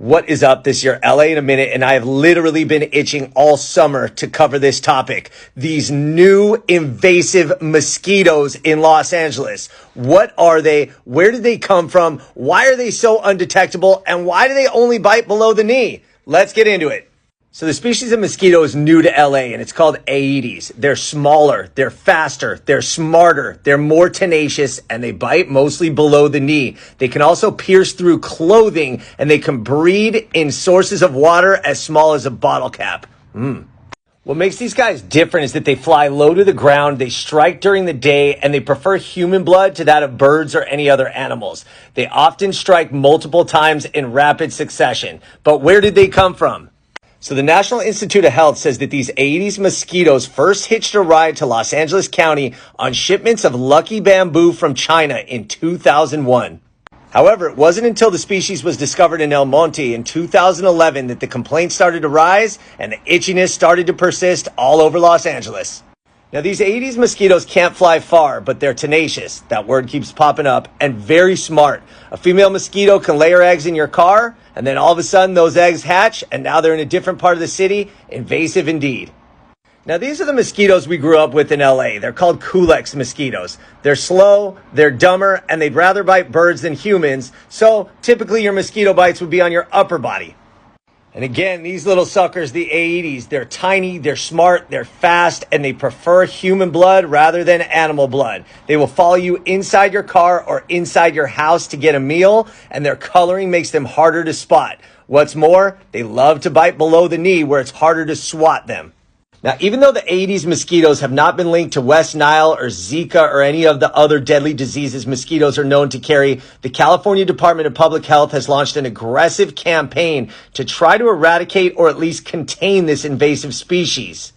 What is up? This is your LA in a minute, and I have literally been itching all summer to cover this topic. These new invasive mosquitoes in Los Angeles. What are they? Where did they come from? Why are they so undetectable? And why do they only bite below the knee? Let's get into it. So the species of mosquito is new to LA, and it's called Aedes. They're smaller, they're faster, they're smarter, they're more tenacious, and they bite mostly below the knee. They can also pierce through clothing, and they can breed in sources of water as small as a bottle cap. What makes these guys different is that they fly low to the ground, they strike during the day, and they prefer human blood to that of birds or any other animals. They often strike multiple times in rapid succession. But where did they come from? So the National Institute of Health says that these Aedes mosquitoes first hitched a ride to Los Angeles County on shipments of lucky bamboo from China in 2001. However, it wasn't until the species was discovered in El Monte in 2011 that the complaints started to rise and the itchiness started to persist all over Los Angeles. Now, these Aedes mosquitoes can't fly far, but they're tenacious. That word keeps popping up, and very smart. A female mosquito can lay her eggs in your car, and then all of a sudden those eggs hatch, and now they're in a different part of the city. Invasive indeed. Now, these are the mosquitoes we grew up with in LA. They're called Culex mosquitoes. They're slow, they're dumber, and they'd rather bite birds than humans. So typically your mosquito bites would be on your upper body. And again, these little suckers, the Aedes, they're tiny, they're smart, they're fast, and they prefer human blood rather than animal blood. They will follow you inside your car or inside your house to get a meal, and their coloring makes them harder to spot. What's more, they love to bite below the knee where it's harder to swat them. Now, even though the Aedes mosquitoes have not been linked to West Nile or Zika or any of the other deadly diseases mosquitoes are known to carry, the California Department of Public Health has launched an aggressive campaign to try to eradicate or at least contain this invasive species.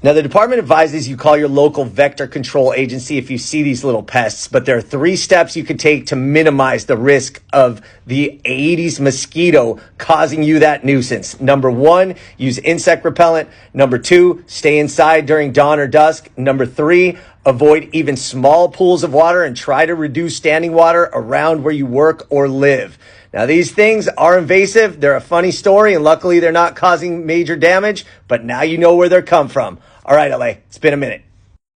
Now, the department advises you call your local vector control agency if you see these little pests, but there are 3 steps you can take to minimize the risk of the Aedes mosquito causing you that nuisance. Number 1, use insect repellent. Number 2, stay inside during dawn or dusk. Number 3, avoid even small pools of water and try to reduce standing water around where you work or live. Now, these things are invasive. They're a funny story, and luckily they're not causing major damage, but now you know where they're come from. All right, LA, it's been a minute.